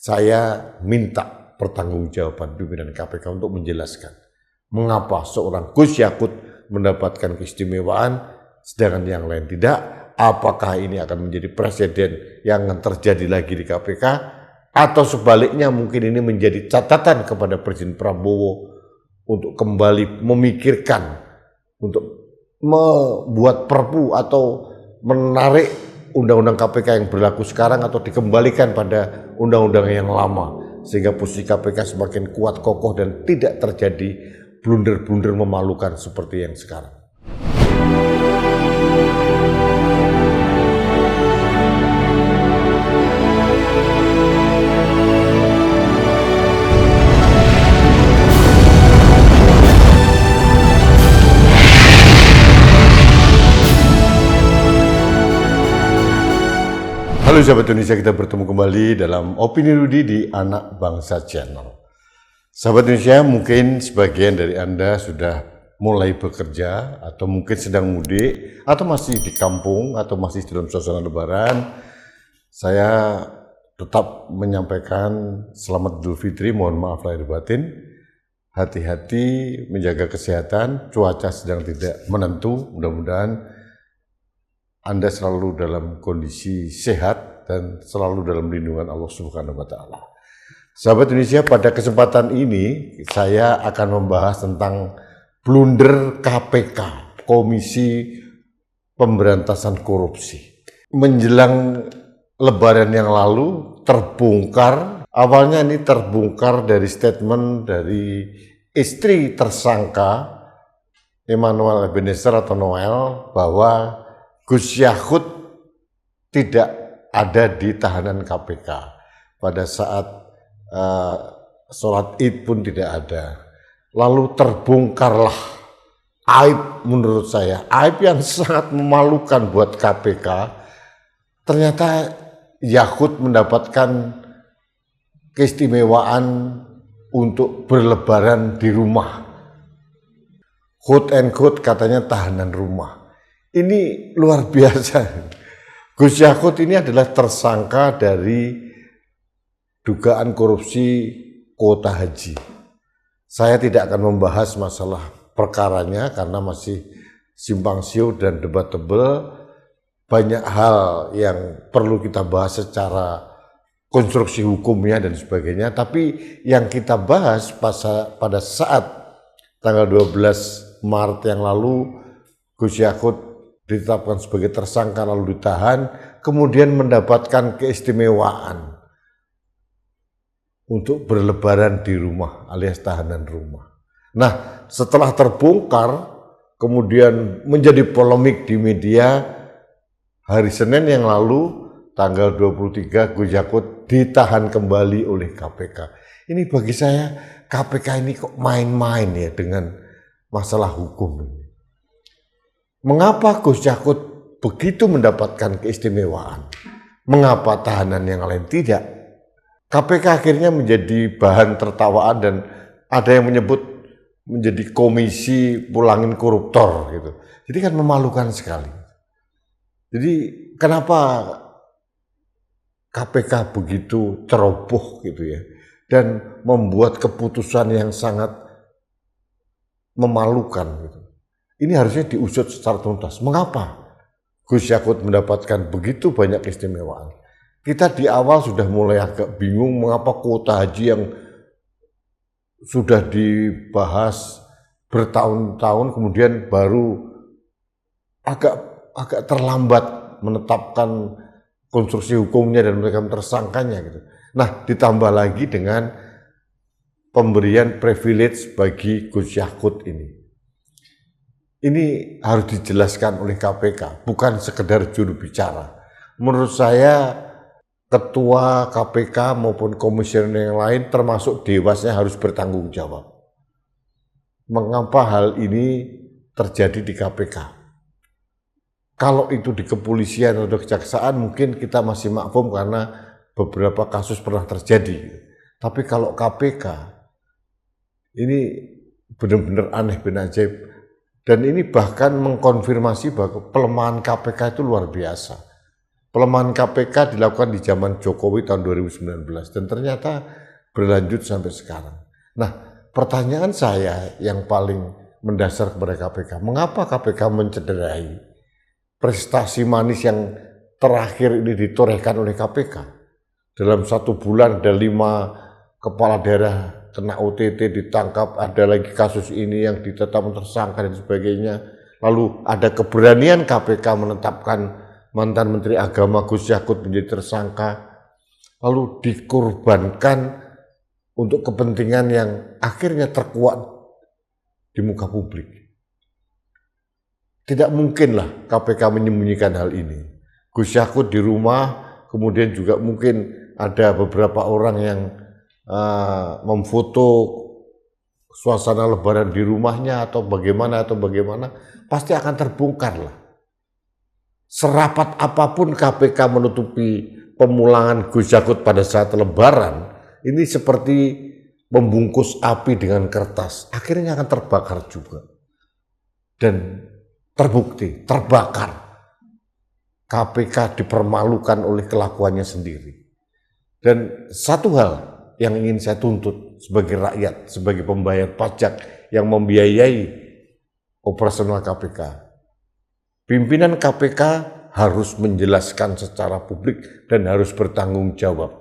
Saya minta pertanggungjawaban pimpinan KPK untuk menjelaskan mengapa seorang Gus Yakut mendapatkan keistimewaan sedangkan yang lain tidak. Apakah ini akan menjadi presiden yang terjadi lagi di KPK atau sebaliknya mungkin ini menjadi catatan kepada Presiden Prabowo untuk kembali memikirkan untuk membuat perpu atau menarik undang-undang KPK yang berlaku sekarang atau dikembalikan pada undang-undang yang lama sehingga posisi KPK semakin kuat, kokoh dan tidak terjadi blunder-blunder memalukan seperti yang sekarang. Halo sahabat Indonesia, kita bertemu kembali dalam Opini Rudy di Anak Bangsa Channel. Sahabat Indonesia, mungkin sebagian dari Anda sudah mulai bekerja atau mungkin sedang mudik atau masih di kampung atau masih dalam suasana lebaran. Saya tetap menyampaikan selamat Idul Fitri, mohon maaf lahir batin. Hati-hati menjaga kesehatan, cuaca sedang tidak menentu, mudah-mudahan Anda selalu dalam kondisi sehat dan selalu dalam lindungan Allah Subhanahu wa Ta'ala. Sahabat Indonesia, pada kesempatan ini saya akan membahas tentang blunder KPK, Komisi Pemberantasan Korupsi. Menjelang Lebaran yang lalu terbongkar, awalnya ini terbongkar dari statement dari istri tersangka Emmanuel Ebenezer atau Noel bahwa Gus Yakut tidak ada di tahanan KPK. Pada saat sholat Id pun tidak ada. Lalu terbongkarlah aib menurut saya, aib yang sangat memalukan buat KPK. Ternyata Yakut mendapatkan keistimewaan untuk berlebaran di rumah. Quote and quote katanya tahanan rumah. Ini luar biasa. Gus Yakut ini adalah tersangka dari dugaan korupsi kuota haji. Saya tidak akan membahas masalah perkaranya karena masih simpang siur dan debatable. Banyak hal yang perlu kita bahas secara konstruksi hukumnya dan sebagainya. Tapi yang kita bahas pada saat tanggal 12 Maret yang lalu, Gus Yakut ditetapkan sebagai tersangka lalu ditahan, kemudian mendapatkan keistimewaan untuk berlebaran di rumah alias tahanan rumah. Nah, setelah terbongkar, kemudian menjadi polemik di media, hari Senin yang lalu, tanggal 23, Gus Yakut ditahan kembali oleh KPK. Ini bagi saya, KPK ini kok main-main ya dengan masalah hukum ini. Mengapa Gus Yakut begitu mendapatkan keistimewaan? Mengapa tahanan yang lain tidak? KPK akhirnya menjadi bahan tertawaan dan ada yang menyebut menjadi komisi pulangin koruptor gitu. Jadi kan memalukan sekali. Jadi kenapa KPK begitu ceroboh gitu ya dan membuat keputusan yang sangat memalukan gitu. Ini harusnya diusut secara tuntas. Mengapa Gus Yakut mendapatkan begitu banyak keistimewaan? Kita di awal sudah mulai agak bingung mengapa kuota haji yang sudah dibahas bertahun-tahun kemudian baru agak terlambat menetapkan konstruksi hukumnya dan mereka tersangkanya gitu. Nah, ditambah lagi dengan pemberian privilege bagi Gus Yakut ini. Ini harus dijelaskan oleh KPK, bukan sekedar juru bicara. Menurut saya, ketua KPK maupun komisioner yang lain termasuk dewasnya harus bertanggung jawab. Mengapa hal ini terjadi di KPK? Kalau itu di kepolisian atau kejaksaan mungkin kita masih maklum karena beberapa kasus pernah terjadi. Tapi kalau KPK, ini benar-benar aneh bin ajaib. Dan ini bahkan mengkonfirmasi bahwa pelemahan KPK itu luar biasa. Pelemahan KPK dilakukan di zaman Jokowi tahun 2019 dan ternyata berlanjut sampai sekarang. Nah, pertanyaan saya yang paling mendasar kepada KPK, mengapa KPK mencederai prestasi manis yang terakhir ini ditorehkan oleh KPK? Dalam 1 bulan ada 5 kepala daerah kena OTT ditangkap, ada lagi kasus ini yang ditetapkan tersangka dan sebagainya. Lalu ada keberanian KPK menetapkan mantan Menteri Agama Gus Yakut menjadi tersangka, lalu dikorbankan untuk kepentingan yang akhirnya terkuat di muka publik. Tidak mungkinlah KPK menyembunyikan hal ini. Gus Yakut di rumah, kemudian juga mungkin ada beberapa orang yang memfoto suasana lebaran di rumahnya atau bagaimana, pasti akan terbongkar lah. Serapat apapun KPK menutupi pemulangan Gus Yakut pada saat lebaran, ini seperti membungkus api dengan kertas, akhirnya akan terbakar juga. Dan terbukti, terbakar. KPK dipermalukan oleh kelakuannya sendiri. Dan satu hal yang ingin saya tuntut sebagai rakyat, sebagai pembayar pajak yang membiayai operasional KPK. Pimpinan KPK harus menjelaskan secara publik dan harus bertanggung jawab.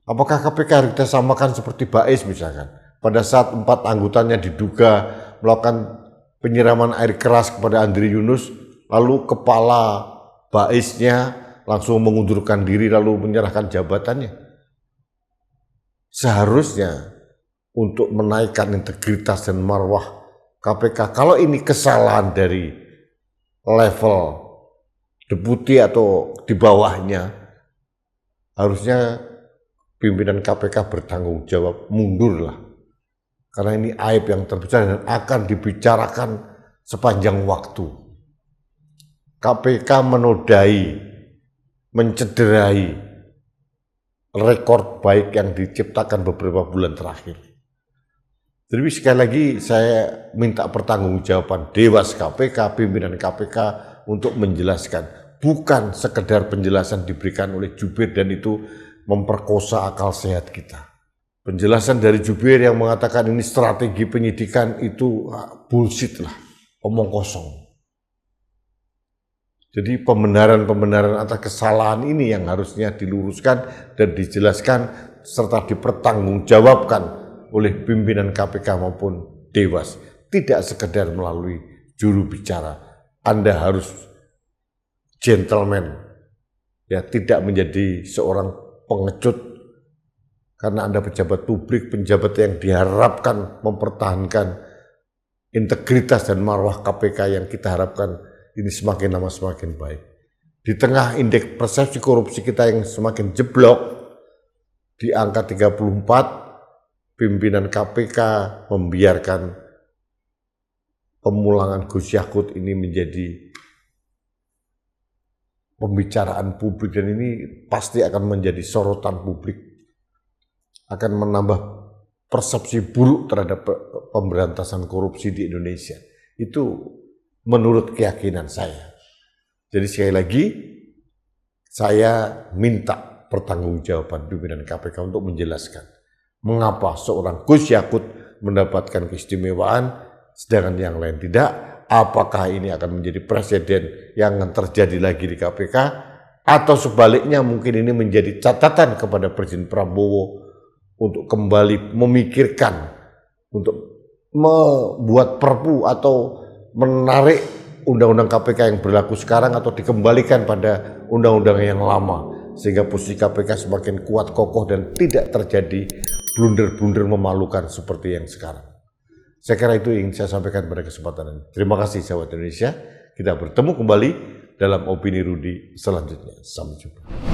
Apakah KPK harus kita samakan seperti Bais misalkan? Pada saat 4 anggotanya diduga melakukan penyiraman air keras kepada Andri Yunus, lalu kepala Baisnya langsung mengundurkan diri lalu menyerahkan jabatannya. Seharusnya untuk menaikkan integritas dan marwah KPK, kalau ini kesalahan dari level deputi atau di bawahnya, harusnya pimpinan KPK bertanggung jawab, mundurlah. Karena ini aib yang terbesar dan akan dibicarakan sepanjang waktu. KPK menodai, mencederai rekor baik yang diciptakan beberapa bulan terakhir. Jadi sekali lagi saya minta pertanggungjawaban Dewas KPK, pimpinan KPK untuk menjelaskan. Bukan sekedar penjelasan diberikan oleh jubir dan itu memperkosa akal sehat kita. Penjelasan dari jubir yang mengatakan ini strategi penyidikan itu bullshit lah, omong kosong. Jadi pembenaran atas kesalahan ini yang harusnya diluruskan dan dijelaskan serta dipertanggungjawabkan oleh pimpinan KPK maupun Dewas. Tidak sekedar melalui juru bicara. Anda harus gentleman, ya, tidak menjadi seorang pengecut karena Anda pejabat publik, penjabat yang diharapkan mempertahankan integritas dan marwah KPK yang kita harapkan ini semakin lama semakin baik. Di tengah indeks persepsi korupsi kita yang semakin jeblok, di angka 34, pimpinan KPK membiarkan pemulangan Gus Yakut ini menjadi pembicaraan publik dan ini pasti akan menjadi sorotan publik, akan menambah persepsi buruk terhadap pemberantasan korupsi di Indonesia. Itu menurut keyakinan saya. Jadi sekali lagi, saya minta pertanggungjawaban pimpinan KPK untuk menjelaskan mengapa seorang Gus Yakut mendapatkan keistimewaan sedangkan yang lain tidak. Apakah ini akan menjadi presiden yang terjadi lagi di KPK atau sebaliknya mungkin ini menjadi catatan kepada Presiden Prabowo untuk kembali memikirkan untuk membuat perpu atau menarik undang-undang KPK yang berlaku sekarang atau dikembalikan pada undang-undang yang lama sehingga posisi KPK semakin kuat, kokoh dan tidak terjadi blunder-blunder memalukan seperti yang sekarang. Saya kira itu yang saya sampaikan pada kesempatan ini. Terima kasih sahabat Indonesia. Kita bertemu kembali dalam Opini Rudy selanjutnya. Sampai jumpa.